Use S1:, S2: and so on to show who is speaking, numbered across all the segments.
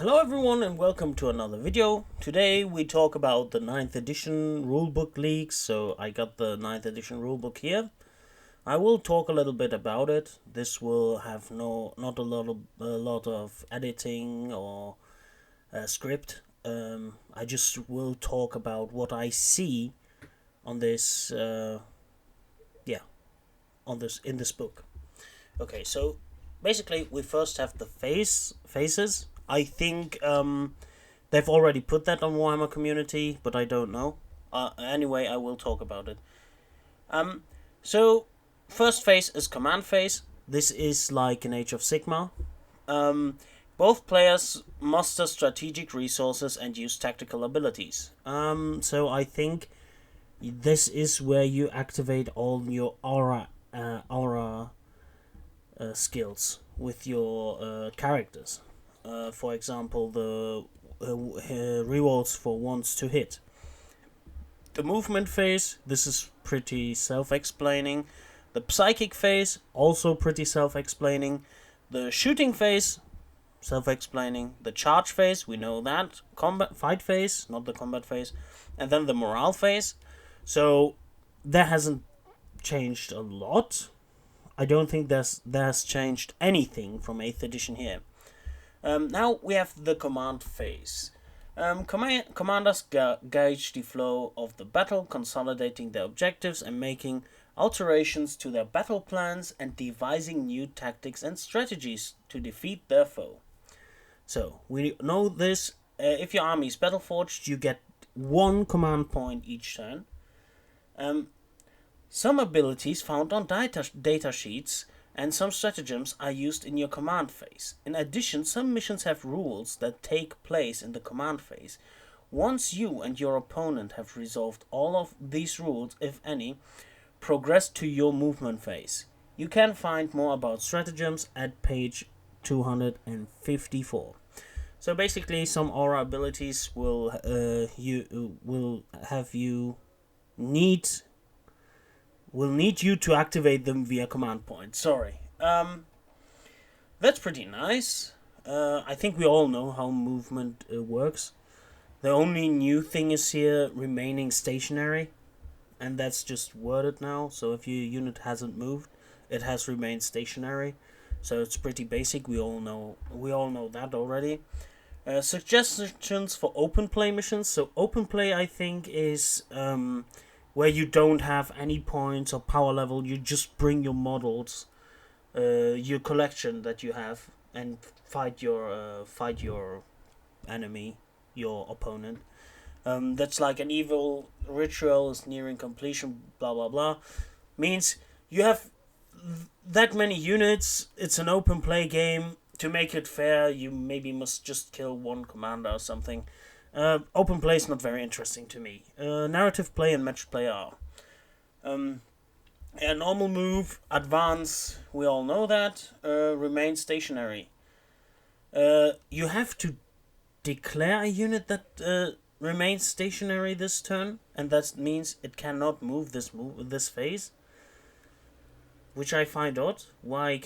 S1: Hello everyone and welcome to another video. Today we talk about the 9th edition rulebook leaks. So I got the 9th edition rulebook here. I will talk a little bit about it. This will have not a lot of editing or script. I just will talk about what I see on this in this book. Okay, so basically we first have the faces. I think they've already put that on Warhammer Community, but I don't know. Anyway, I will talk about it. So first phase is command phase. This is like in Age of Sigmar. Both players muster strategic resources and use tactical abilities. So I think this is where you activate all your aura skills with your characters. For example, the rewards for once to hit. The movement phase, this is pretty self-explaining. The psychic phase, also pretty self-explaining. The shooting phase, self-explaining. The charge phase, we know that. Fight phase, not the combat phase. And then the morale phase. So that hasn't changed a lot. I don't think there's changed anything from 8th edition here. Now we have the command phase. Commanders gauge the flow of the battle, consolidating their objectives and making alterations to their battle plans and devising new tactics and strategies to defeat their foe. So we know this. If your army is battle-forged, you get one command point each turn. Some abilities found on data sheets and some stratagems are used in your command phase. In addition, some missions have rules that take place in the command phase. Once you and your opponent have resolved all of these rules, if any, progress to your movement phase. You can find more about stratagems at page 254. So basically, some aura abilities will need you to activate them via command point. Sorry. That's pretty nice. I think we all know how movement works. The only new thing is here remaining stationary, and that's just worded now. So if your unit hasn't moved, it has remained stationary. So it's pretty basic. We all know that already. Suggestions for open play missions. So open play, I think, is where you don't have any points or power level. You just bring your models, your collection that you have, and fight your enemy, your opponent. That's like an evil ritual is nearing completion. Blah blah blah. Means you have that many units. It's an open play game. To make it fair, you maybe must just kill one commander or something. Open play is not very interesting to me. Narrative play and match play are. A normal move, advance, we all know that. Remain stationary. You have to declare a unit that remains stationary this turn, and that means it cannot move this phase, which I find odd. Why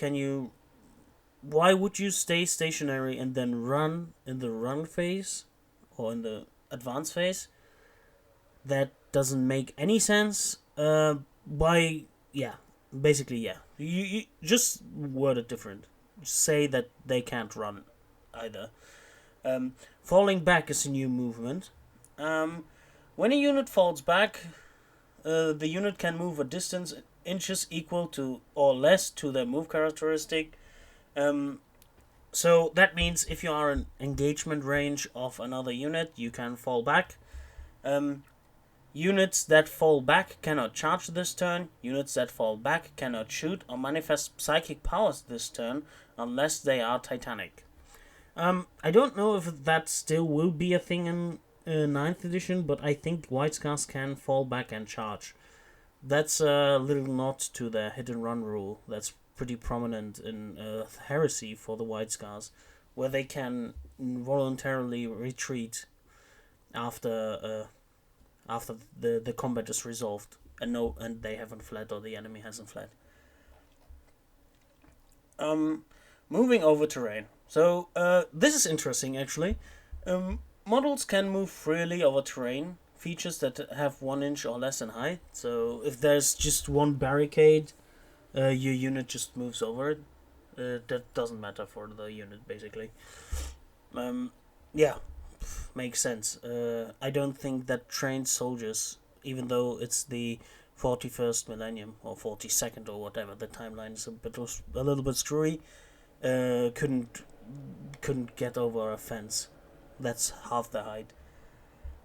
S1: would you stay stationary and then run in the run phase or in the advance phase? That doesn't make any sense. Basically, you just word it different. Say that they can't run either. Falling back is a new movement. When a unit falls back, the unit can move a distance inches equal to or less to their move characteristic. So that means if you are in engagement range of another unit, you can fall back. Units that fall back cannot charge this turn. Units that fall back cannot shoot or manifest psychic powers this turn unless they are titanic. I don't know if that still will be a thing in 9th edition, but I think White Scars can fall back and charge. That's a little nod to the hit and run rule. That's pretty prominent in Heresy for the White Scars, where they can voluntarily retreat after the combat is resolved and they haven't fled or the enemy hasn't fled. Moving over terrain. So this is interesting actually. Models can move freely over terrain. Features that have 1 inch or less in height. So if there's just one barricade, your unit just moves over it. That doesn't matter for the unit basically. Yeah, makes sense. I don't think that trained soldiers, even though it's the 41st millennium or 42nd or whatever, the timeline is a little bit screwy. Couldn't get over a fence. That's half the height.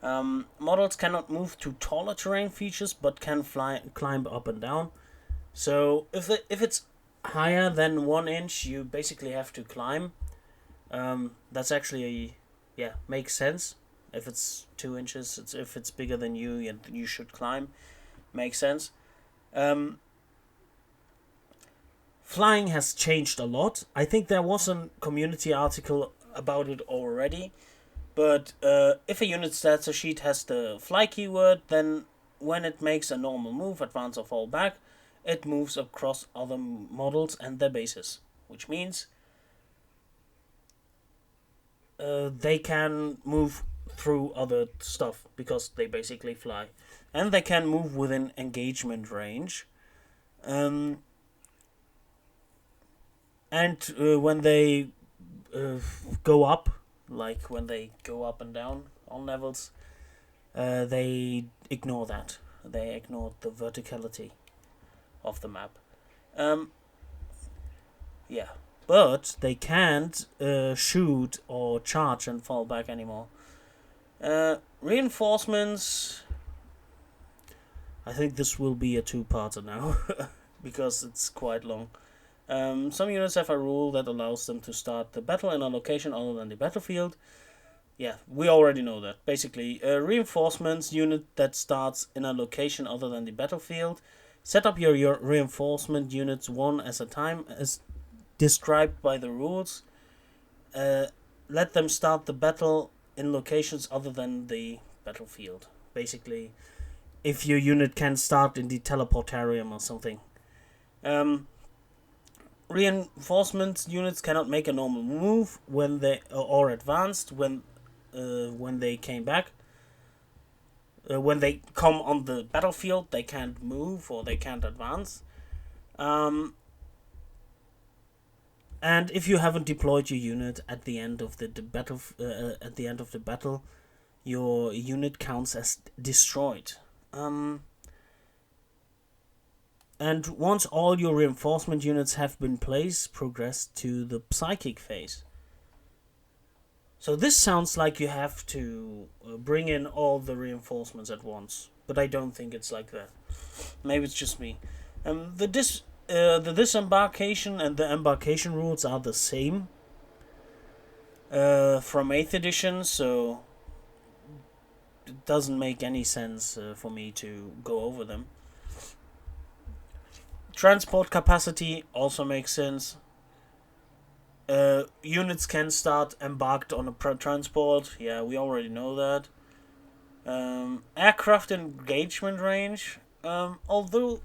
S1: Models cannot move to taller terrain features, but can climb up and down. So if it's higher than 1 inch, you basically have to climb. That's actually makes sense. If it's 2 inches, if it's bigger than you should climb. Makes sense. Um, Flying has changed a lot. I think there was a community article about it already. But if a unit status sheet has the fly keyword, then when it makes a normal move, advance or fall back, it moves across other models and their bases. Which means they can move through other stuff because they basically fly. And they can move within engagement range. Um, and when they go up, like when they go up and down on levels, they ignore that. They ignore the verticality of the map. Um, yeah, but they can't shoot or charge and fall back anymore. Reinforcements. I think this will be a two-parter now because it's quite long. Some units have a rule that allows them to start the battle in a location other than the battlefield. Yeah, we already know that. Basically, a reinforcements unit that starts in a location other than the battlefield. Set up your reinforcement units one at a time as described by the rules. Let them start the battle in locations other than the battlefield. Basically, if your unit can start in the teleportarium or something. Reinforcement units cannot make a normal move when they or advanced when they came back. When they come on the battlefield, they can't move or they can't advance. And if you haven't deployed your unit at the end of the battle, your unit counts as destroyed. And once all your reinforcement units have been placed, progress to the psychic phase. So this sounds like you have to bring in all the reinforcements at once, but I don't think it's like that. Maybe it's just me. The disembarkation and the embarkation rules are the same from 8th edition, so it doesn't make any sense for me to go over them. Transport capacity also makes sense. Units can start embarked on a transport. Yeah, we already know that. Aircraft engagement range. Although,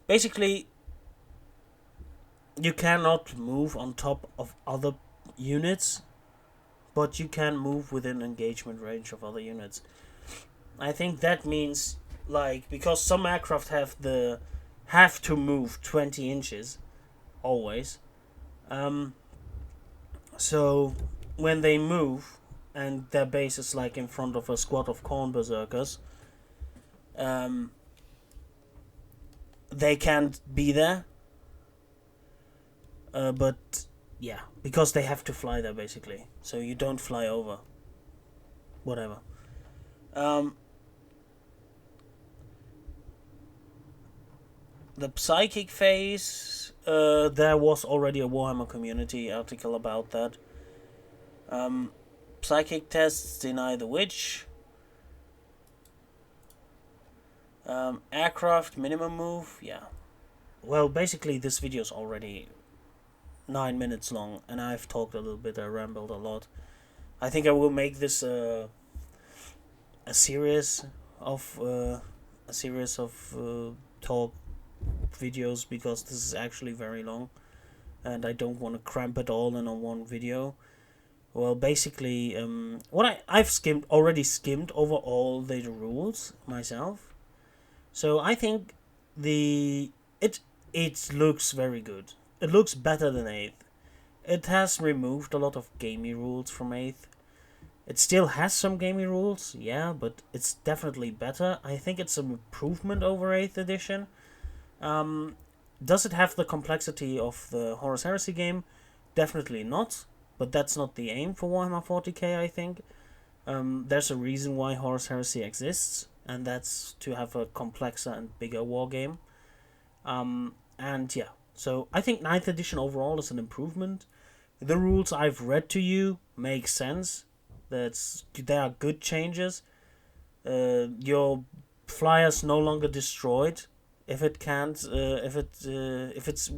S1: basically, you cannot move on top of other units, but you can move within engagement range of other units. I think that means because some aircraft have to move 20 inches always. So when they move and their base is in front of a squad of corn berserkers, they can't be there. But yeah, because they have to fly there basically. So you don't fly over. Whatever. The psychic phase, there was already a Warhammer community article about that. Psychic tests deny the witch. Aircraft minimum move, yeah. Well, basically this video is already 9 minutes long, and I've talked a little bit, I rambled a lot. I think I will make this a series of talk videos because this is actually very long. and I don't want to cramp it all in on one video. Well, basically, I've already skimmed over all the rules myself, so I think it looks very good. It looks better than 8th. It has removed a lot of gamey rules from 8th. It still has some gamey rules, yeah, but it's definitely better. I think it's an improvement over 8th edition. Does it have the complexity of the Horus Heresy game? Definitely not, but that's not the aim for Warhammer 40k, I think. There's a reason why Horus Heresy exists, and that's to have a complexer and bigger wargame. And yeah, so I think 9th edition overall is an improvement. The rules I've read to you make sense. They are good changes. Your flyer's no longer destroyed if it can't. If it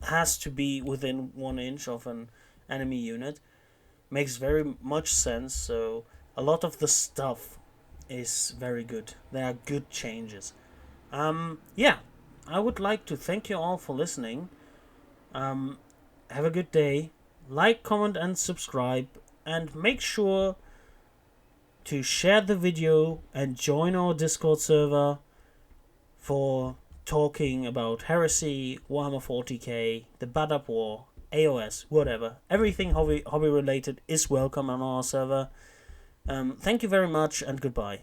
S1: has to be within 1 inch of an enemy unit, makes very much sense. So a lot of the stuff is very good. They are good changes. Yeah, I would like to thank you all for listening. Have a good day. Like, comment, and subscribe, and make sure to share the video and join our Discord server for talking about Heresy, Warhammer 40k, the Bad Up War, AOS, whatever. Everything hobby related is welcome on our server. Thank you very much, and goodbye.